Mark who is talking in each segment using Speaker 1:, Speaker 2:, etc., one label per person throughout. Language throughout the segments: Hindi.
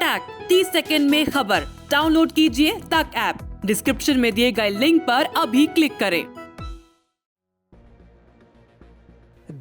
Speaker 1: अटैक 30 सेकंड में खबर। डाउनलोड कीजिए तक ऐप। डिस्क्रिप्शन में दिए गए लिंक पर अभी क्लिक करें।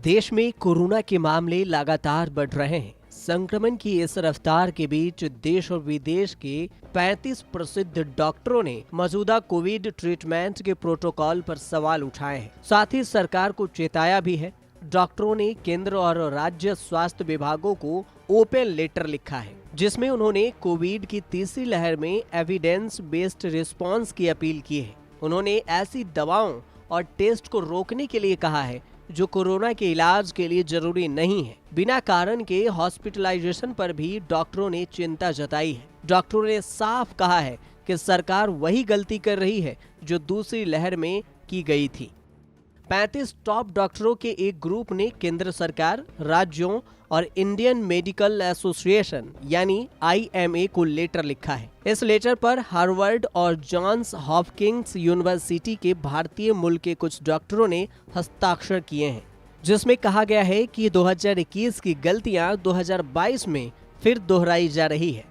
Speaker 2: देश में कोरोना के मामले लगातार बढ़ रहे हैं। संक्रमण की इस रफ्तार के बीच देश और विदेश के 35 प्रसिद्ध डॉक्टरों ने मौजूदा कोविड ट्रीटमेंट के प्रोटोकॉल पर सवाल उठाए हैं। साथ ही सरकार को चेताया भी है। डॉक्टरों ने केंद्र और राज्य स्वास्थ्य विभागों को ओपन लेटर लिखा है, जिसमें उन्होंने कोविड की तीसरी लहर में एविडेंस बेस्ड रिस्पांस की अपील की है। उन्होंने ऐसी दवाओं और टेस्ट को रोकने के लिए कहा है जो कोरोना के इलाज के लिए जरूरी नहीं है। बिना कारण के हॉस्पिटलाइजेशन पर भी डॉक्टरों ने चिंता जताई है। डॉक्टरों ने साफ कहा है कि सरकार वही गलती कर रही है जो दूसरी लहर में की गई थी। 35 टॉप डॉक्टरों के एक ग्रुप ने केंद्र सरकार, राज्यों और इंडियन मेडिकल एसोसिएशन यानी IMA को लेटर लिखा है। इस लेटर पर हार्वर्ड और जॉन्स हॉपकिंस यूनिवर्सिटी के भारतीय मूल के कुछ डॉक्टरों ने हस्ताक्षर किए हैं, जिसमें कहा गया है कि 2021 की गलतियां 2022 में फिर दोहराई जा रही है।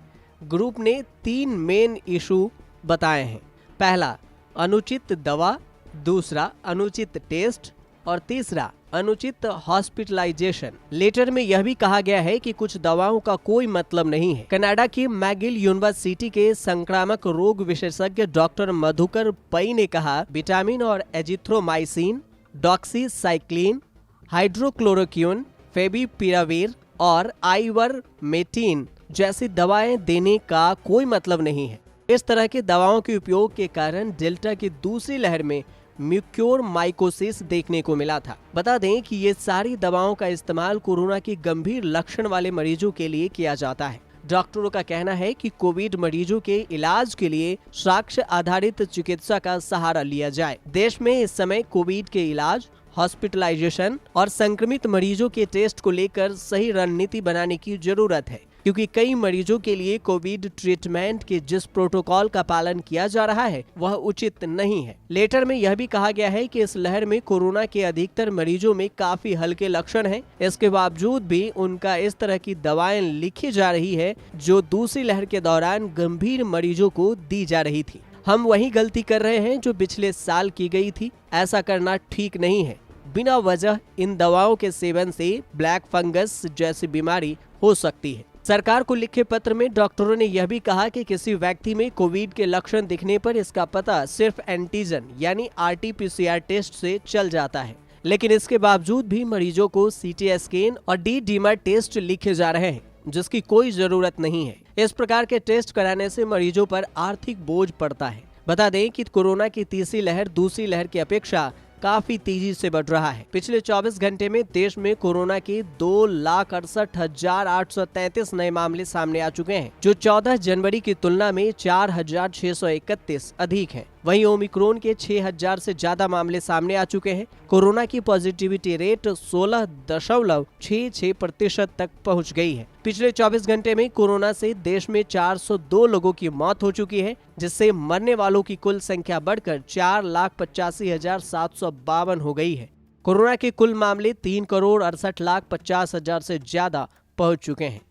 Speaker 2: ग्रुप ने 3 मेन इशू बताए हैं। पहला, अनुचित दवा, दूसरा अनुचित टेस्ट और तीसरा अनुचित हॉस्पिटलाइजेशन। लेटर में यह भी कहा गया है कि कुछ दवाओं का कोई मतलब नहीं है। कनाडा की मैगिल यूनिवर्सिटी के संक्रामक रोग विशेषज्ञ डॉक्टर मधुकर पई ने कहा, विटामिन और एजिथ्रोमाइसिन, डॉक्सीसाइक्लिन, हाइड्रोक्लोरोक्विन, फेविपिराविर और आइवरमेक्टिन जैसी दवाएं देने का कोई मतलब नहीं है। इस तरह की दवाओं के उपयोग के कारण डेल्टा की दूसरी लहर में म्यूकोरमाइकोसिस देखने को मिला था। बता दें कि ये सारी दवाओं का इस्तेमाल कोरोना की गंभीर लक्षण वाले मरीजों के लिए किया जाता है। डॉक्टरों का कहना है कि कोविड मरीजों के इलाज के लिए साक्ष्य आधारित चिकित्सा का सहारा लिया जाए। देश में इस समय कोविड के इलाज, हॉस्पिटलाइजेशन और संक्रमित मरीजों के टेस्ट को लेकर सही रणनीति बनाने की जरूरत है, क्योंकि कई मरीजों के लिए कोविड ट्रीटमेंट के जिस प्रोटोकॉल का पालन किया जा रहा है वह उचित नहीं है। लेटर में यह भी कहा गया है कि इस लहर में कोरोना के अधिकतर मरीजों में काफी हल्के लक्षण हैं। इसके बावजूद भी उनका इस तरह की दवाएं लिखी जा रही है जो दूसरी लहर के दौरान गंभीर मरीजों को दी जा रही थी। हम वही गलती कर रहे हैं जो पिछले साल की गई थी। ऐसा करना ठीक नहीं है। बिना वजह इन दवाओं के सेवन से ब्लैक फंगस जैसी बीमारी हो सकती है। सरकार को लिखे पत्र में डॉक्टरों ने यह भी कहा कि किसी व्यक्ति में कोविड के लक्षण दिखने पर इसका पता सिर्फ एंटीजन यानी RT-PCR टेस्ट से चल जाता है, लेकिन इसके बावजूद भी मरीजों को CT स्कैन और D-dimer टेस्ट लिखे जा रहे हैं, जिसकी कोई जरूरत नहीं है। इस प्रकार के टेस्ट कराने से मरीजों पर आर्थिक बोझ पड़ता है। बता दें कि कोरोना की तीसरी लहर दूसरी लहर की अपेक्षा काफी तेजी से बढ़ रहा है। पिछले 24 घंटे में देश में कोरोना के 2,68,833 नए मामले सामने आ चुके हैं, जो 14 जनवरी की तुलना में 4,631 अधिक हैं। वहीं ओमिक्रॉन के 6,000 से ज्यादा मामले सामने आ चुके हैं। कोरोना की पॉजिटिविटी रेट 16.66% तक पहुंच गई है। पिछले 24 घंटे में कोरोना से देश में 402 लोगों की मौत हो चुकी है, जिससे मरने वालों की कुल संख्या बढ़कर 4,85,752 हो गई है। कोरोना के कुल मामले 3,68,50,000 से ज्यादा पहुंच चुके हैं।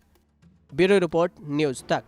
Speaker 2: ब्यूरो रिपोर्ट, न्यूज़ तक।